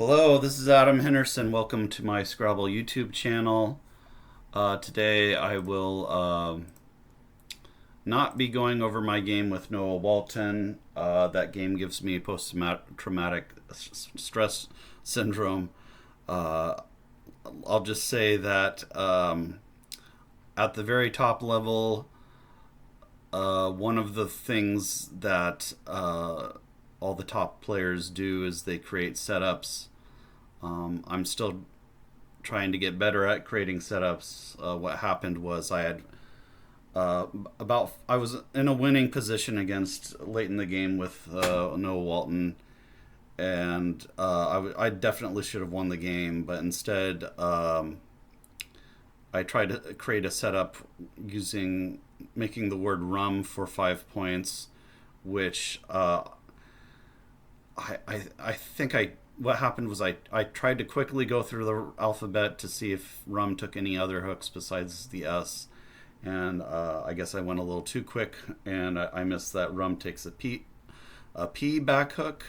Hello, this is Adam Henderson. Welcome to my Scrabble YouTube channel. Today I will not be going over my game with Noah Walton. That game gives me post-traumatic stress syndrome. Uh, I'll just say that at the very top level, one of the things that all the top players do is they create setups. I'm still trying to get better at creating setups. What happened was uh, I was in a winning position late in the game with Noah Walton, and I definitely should have won the game, but instead I tried to create a setup using making the word rum for 5 points, which I think I what happened was I tried to quickly go through the alphabet to see if rum took any other hooks besides the S, and I guess I went a little too quick, and I missed that rum takes a P back hook.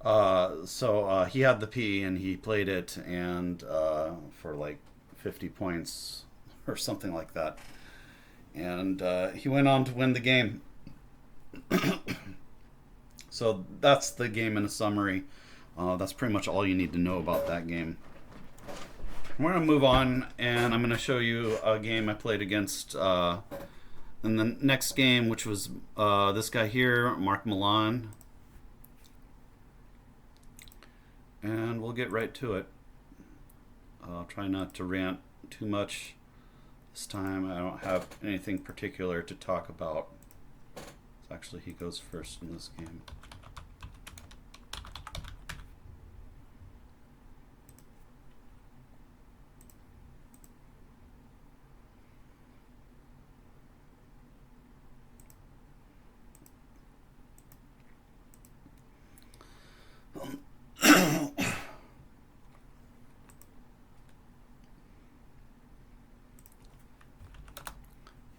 So he had the P and he played it, and for like 50 points or something like that, and he went on to win the game. So that's the game in a summary. That's pretty much all you need to know about that game. We're going to move on, and I'm going to show you a game I played against in the next game, which was this guy here, Mark Milan. And we'll get right to it. I'll try not to rant too much this time. I don't have anything particular to talk about. Actually, he goes first in this game.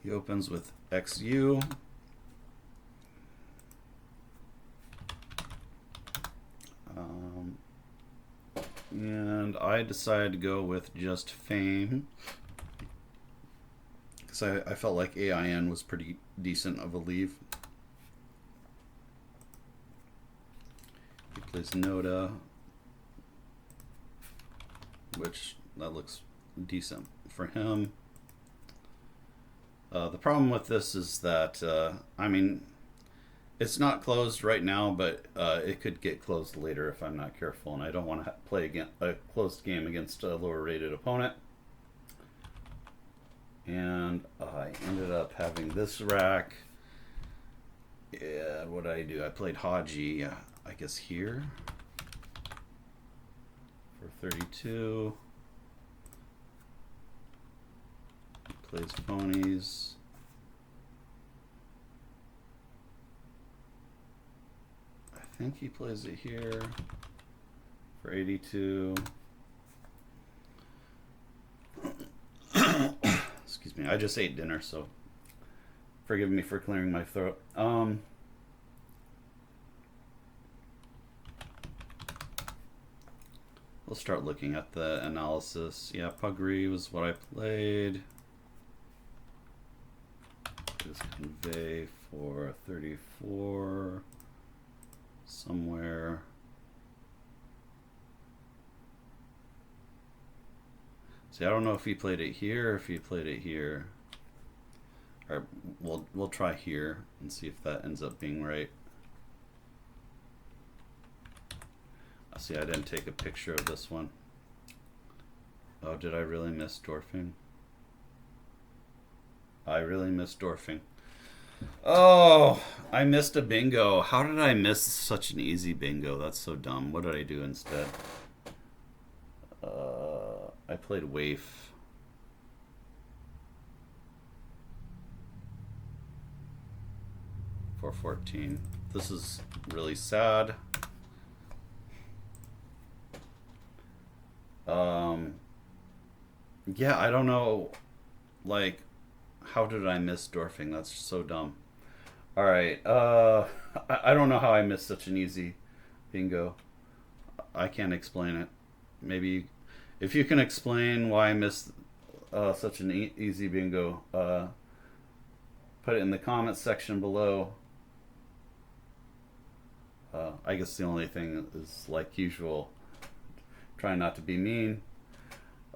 He opens with XU. And I decided to go with just fame because I felt like AIN was pretty decent of a leave. He plays Noda, which that looks decent for him. The problem with this is that, I mean, it's not closed right now, but it could get closed later if I'm not careful, and I don't want to play a closed game against a lower rated opponent. And I ended up having this rack. Yeah, what did I do? I played Haji, I guess here, for 32. He plays ponies. I think he plays it here for 82. Excuse me, I just ate dinner, so forgive me for clearing my throat. We'll start looking at the analysis. Yeah, Pugry was what I played. Just convey for 34 somewhere. See, I don't know if he played it here or if he played it here. All right, we'll try here and see if that ends up being right. See, I didn't take a picture of this one. Oh, did I really miss dwarfing? I really missed dwarfing. Oh, I missed a bingo. How did I miss such an easy bingo? That's so dumb. What did I do instead? I played waif. For 14. This is really sad. Yeah, I don't know, like, how did I miss dwarfing? That's so dumb. All right, I don't know how I missed such an easy bingo. I can't explain it. Maybe if you can explain why I missed such an easy bingo, put it in the comments section below. I guess the only thing is, like usual, try not to be mean.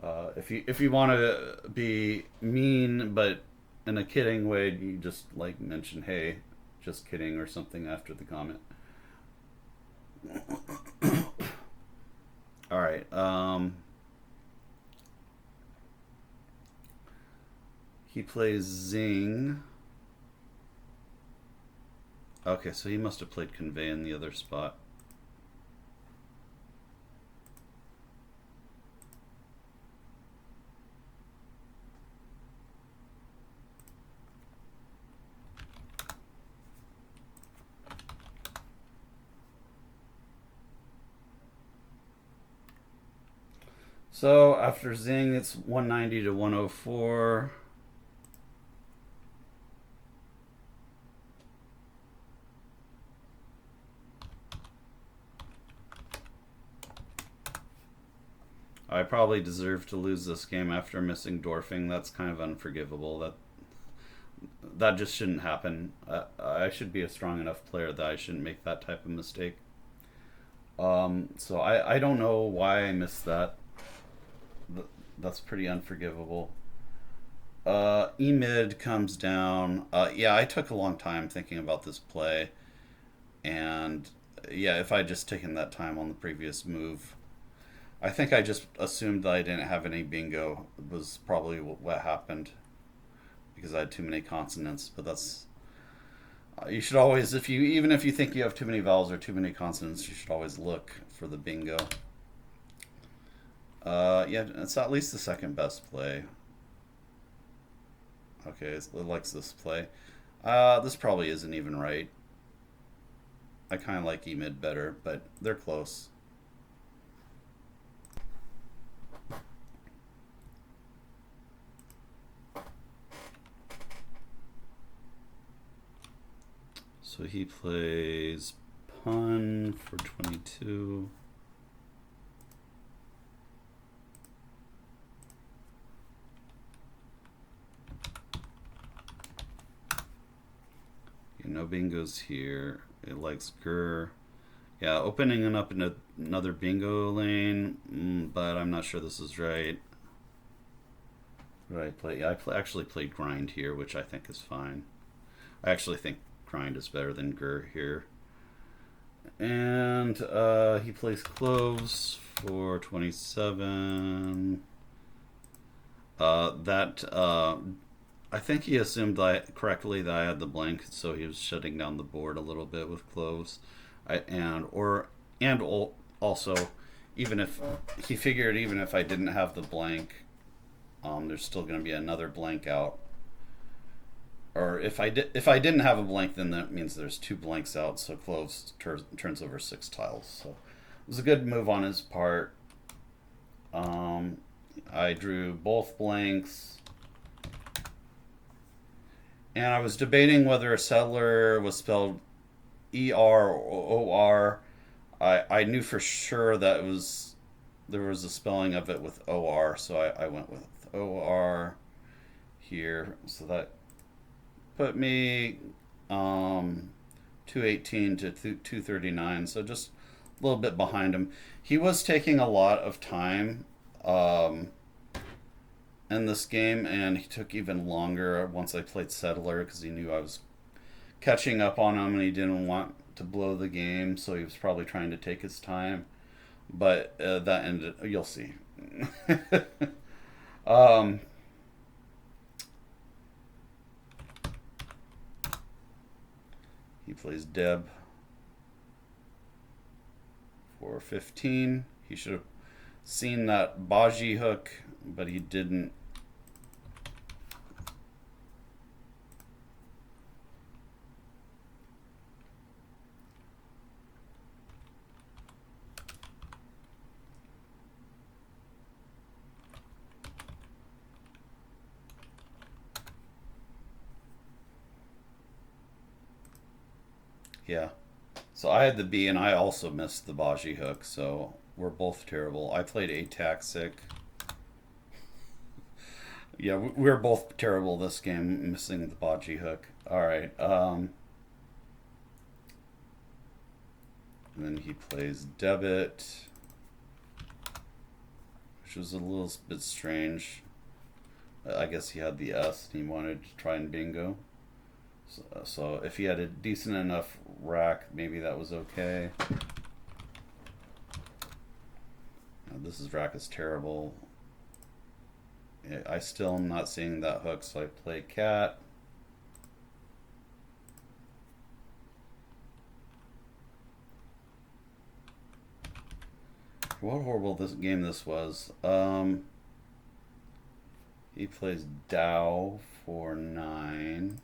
If you want to be mean but in a kidding way, you just like mention, "Hey, just kidding" or something after the comment. All right. He plays Zing. Okay, so he must have played Convey in the other spot. So after Zing, it's 190 to 104. I probably deserve to lose this game after missing dwarfing. That's kind of unforgivable. That just shouldn't happen. I should be a strong enough player that I shouldn't make that type of mistake. So I don't know why I missed that. That's pretty unforgivable. E mid comes down. Yeah, I took a long time thinking about this play, and yeah, if I just taken that time on the previous move, I think I just assumed that I didn't have any bingo. Was probably what happened because I had too many consonants. But that's you should always, if you even if you think you have too many vowels or too many consonants, you should always look for the bingo. Yeah, it's at least the second best play. Okay, it likes this play. This probably isn't even right. I kind of like E mid better, but they're close. So he plays pun for 22. No bingos here. It likes Gur. Yeah, opening it up in another bingo lane, but I'm not sure this is right. What did I play? Yeah, actually played grind here, which I think is fine. I actually think grind is better than Gur here. And he plays cloves for 27. I think he assumed correctly that I had the blank, so he was shutting down the board a little bit with cloves. Also, even if he figured, even if I didn't have the blank, there's still going to be another blank out. Or if I didn't have a blank, then that means there's two blanks out. So cloves turns over 6 tiles. So it was a good move on his part. I drew both blanks. And I was debating whether a settler was spelled ER or OR. I knew for sure that there was a spelling of it with OR, so I went with OR here. So that put me 218 to 239, so just a little bit behind him. He was taking a lot of time in this game, and he took even longer once I played settler because he knew I was catching up on him and he didn't want to blow the game, so he was probably trying to take his time. But that ended. You'll see. He plays Deb for 15. He should have seen that Baji hook, but he didn't. Yeah. So I had the B, and I also missed the Baji hook. So we're both terrible. I played Ataxic. Yeah, we're both terrible this game, missing the bocce hook. All right. And then he plays debit, which was a little bit strange. I guess he had the S and he wanted to try and bingo. So if he had a decent enough rack, maybe that was okay. This rack is terrible. I still am not seeing that hook, so I play cat. What a horrible game this was. He plays Dow for 9.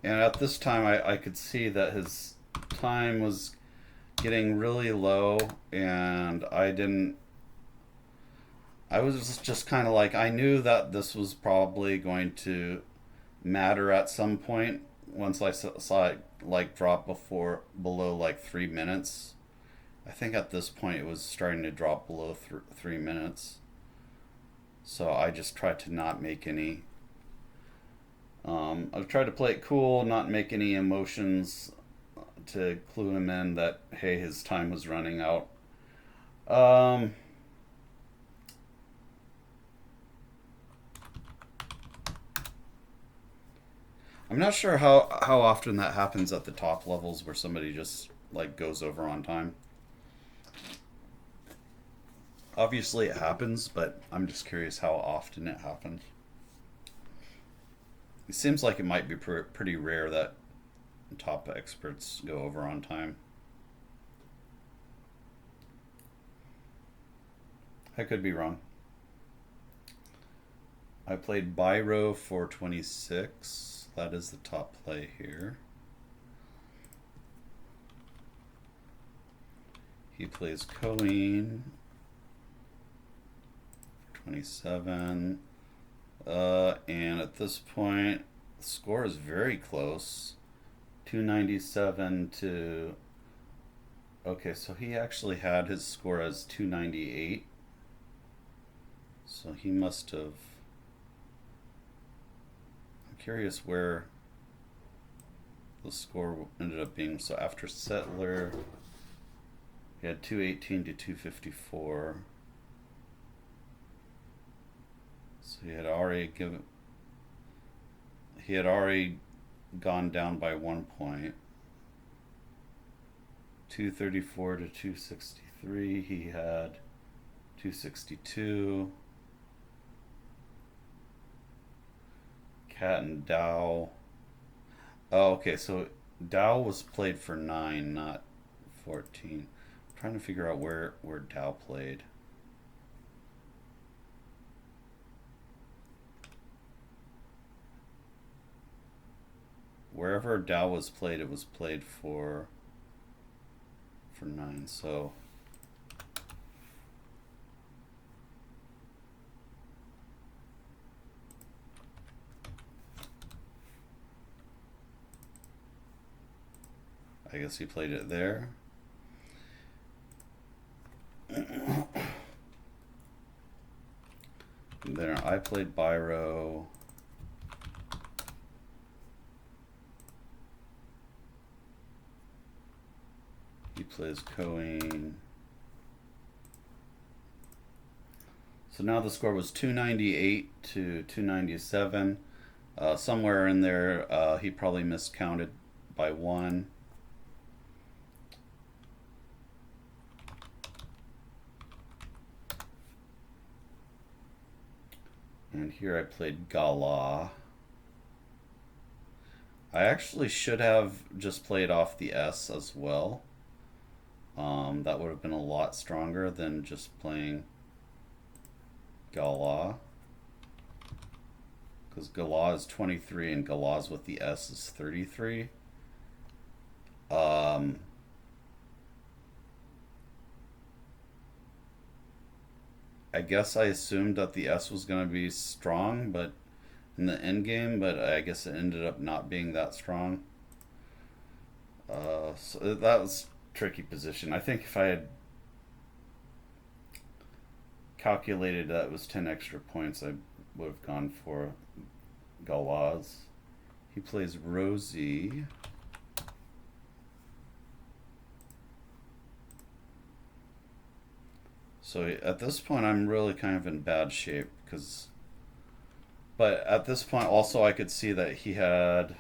And at this time, I could see that his time was getting really low, and I was just kind of like, I knew that this was probably going to matter at some point once I saw it like drop below like 3 minutes. I think at this point it was starting to drop below 3 minutes. So I just tried to not make any. I've tried to play it cool, not make any emotions to clue him in that, hey, his time was running out. I'm not sure how often that happens at the top levels where somebody just like goes over on time. Obviously it happens, but I'm just curious how often it happens. It seems like it might be pretty rare that top experts go over on time. I could be wrong. I played Biro for 26. That is the top play here. He plays Queen 27. And at this point, the score is very close. 297 to... Okay, so he actually had his score as 298. So he must have... I'm curious where the score ended up being. So after Settler, he had 218 to 254. So he had already gone down by 1 point. 234 to 263. He had 262. Cat and Dow. Oh, okay. So Dow was played for 9, not 14. I'm trying to figure out where Dow played. Wherever Dow was played, it was played for 9. So I guess he played it there. And then I played Biro. He plays Coing. So now the score was 298 to 297. Somewhere in there, he probably miscounted by 1. And here I played Gala. I actually should have just played off the S as well. That would have been a lot stronger than just playing Gala. Because Gala is 23 and Gala's with the S is 33. I guess I assumed that the S was going to be strong, but in the end game, but I guess it ended up not being that strong. So that was a tricky position. I think if I had calculated that it was 10 extra points, I would have gone for Galaz. He plays Rosie. So at this point, I'm really kind of in bad shape because. But at this point, also, I could see that he had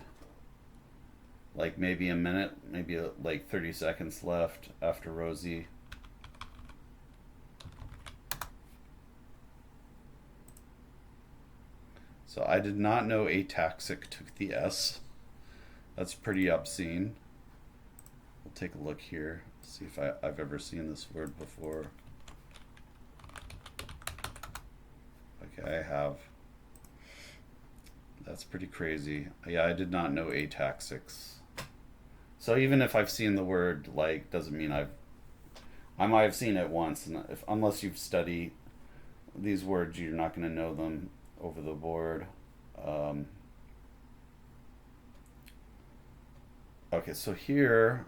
like maybe a minute, maybe like 30 seconds left after Rosie. So I did not know ataxic took the S. That's pretty obscene. We'll take a look here, see if I've ever seen this word before. Okay, I have. That's pretty crazy. Yeah, I did not know ataxics. So even if I've seen the word, like, doesn't mean I might have seen it once, and unless you've studied these words, you're not going to know them over the board. Okay, so here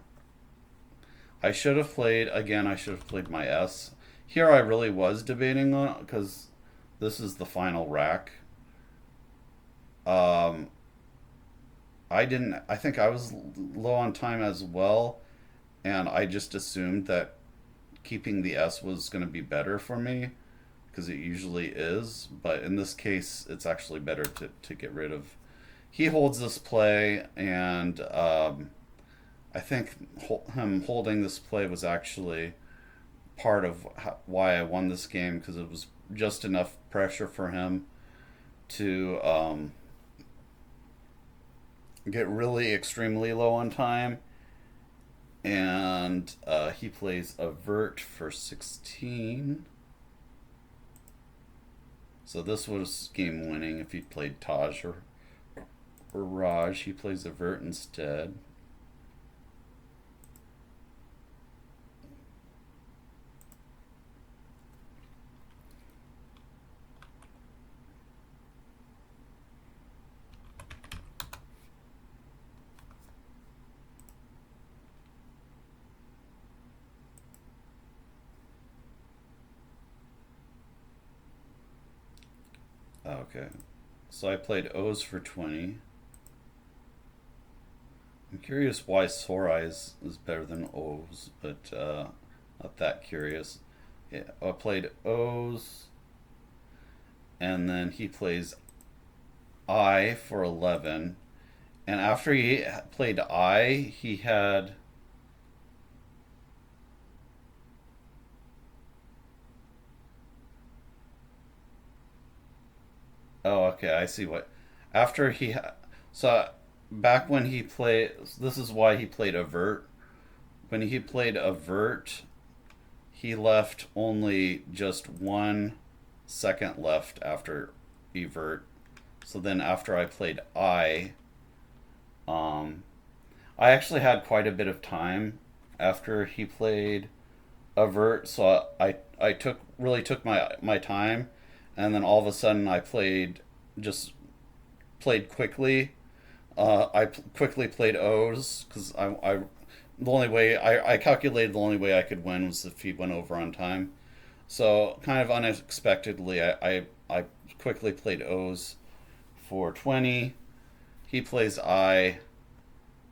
I should have played again. I should have played my S. Here I really was debating on because this is the final rack. Um, I didn't. I think I was low on time as well, and I just assumed that keeping the S was going to be better for me because it usually is. But in this case, it's actually better to get rid of. He holds this play, and I think him holding this play was actually part of why I won this game because it was just enough pressure for him to get really extremely low on time. And he plays Avert for 16. So this was game winning if he played Taj or Raj. He plays Avert instead. Okay. So I played O's for 20. I'm curious why Sorai is better than O's, but not that curious. Yeah, I played O's, and then he plays I for 11. And after he played I, he had. Oh, okay, I see what. After he. So back when he played. This is why he played Avert. When he played Avert, he left only just 1 second left after Evert. So then after I played um, I actually had quite a bit of time after he played Avert, so I took my time, and then all of a sudden I just played quickly. Quickly played O's because I the only way I calculated the only way I could win was if he went over on time. So kind of unexpectedly, I quickly played O's for 20. He plays I,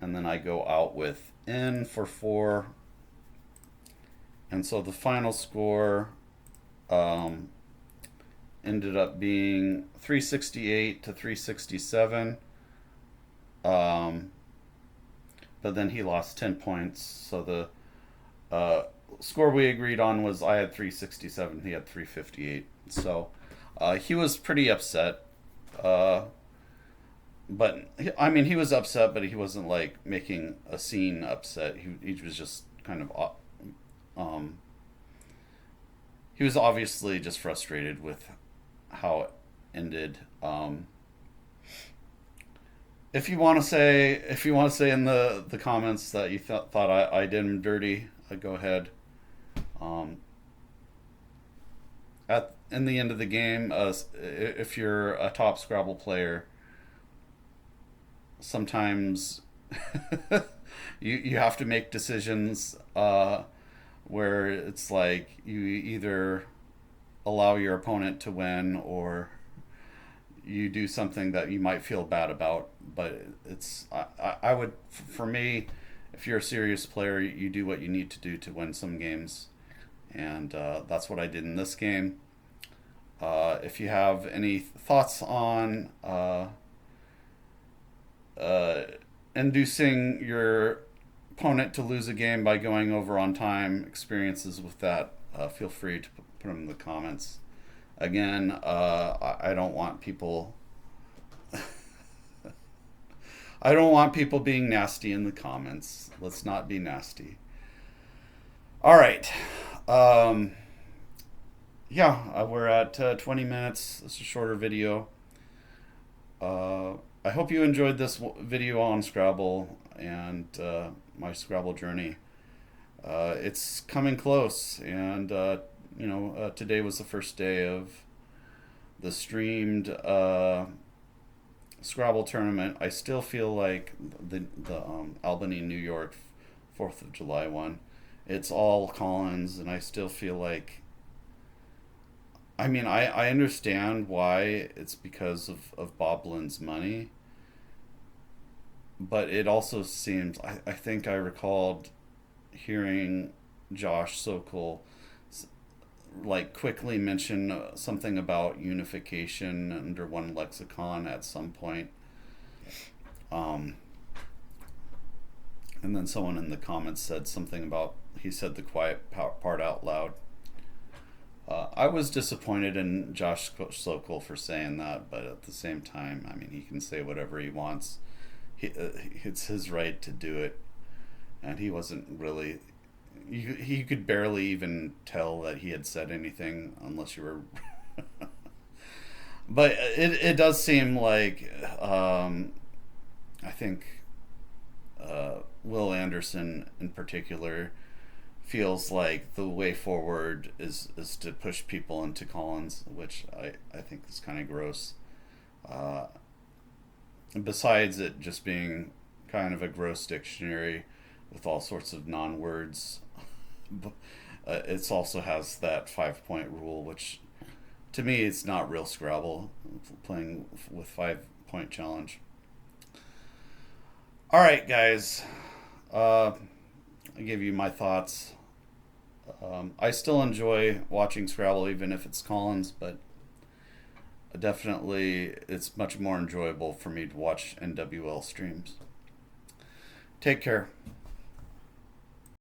and then I go out with N for 4. And so the final score um, ended up being 368 to 367. Um, but then he lost 10 points. So the score we agreed on was I had 367, he had 358. So he was pretty upset. But I mean, he was upset, but he wasn't like making a scene upset. He was just kind of um, he was obviously just frustrated with how it ended. If you want to say in the comments that you thought I did him dirty, go ahead. Um, at in the end of the game, if you're a top Scrabble player, sometimes you have to make decisions where it's like you either allow your opponent to win or you do something that you might feel bad about. But it's I would, for me, if you're a serious player, you do what you need to do to win some games, and that's what I did in this game. If you have any thoughts on uh, inducing your opponent to lose a game by going over on time, experiences with that, feel free to put them in the comments. Again, I don't want people. I don't want people being nasty in the comments. Let's not be nasty. All right. Um, yeah, we're at 20 minutes. It's a shorter video. I hope you enjoyed this video on Scrabble and my Scrabble journey. It's coming close, and today was the first day of the streamed Scrabble tournament. I still feel like the Albany, New York, 4th of July one. It's all Collins, and I still feel like. I mean, I understand why it's because of Bob Lynn's money, but it also seems. I think I recalled hearing Josh Sokol like quickly mention something about unification under one lexicon at some point. Um, and then someone in the comments said something about he said the quiet part out loud. I was disappointed in Josh Sokol for saying that, but at the same time, I mean, he can say whatever he wants. It's his right to do it, and he wasn't really. He could barely even tell that he had said anything unless you were. But it does seem like I think Will Anderson in particular feels like the way forward is to push people into Collins, which I think is kind of gross. Uh, Besides it just being kind of a gross dictionary with all sorts of non-words, it also has that 5 point rule, which to me it's not real Scrabble, playing with 5 point challenge. All right, guys. I give you my thoughts. I still enjoy watching Scrabble, even if it's Collins, but definitely it's much more enjoyable for me to watch NWL streams. Take care.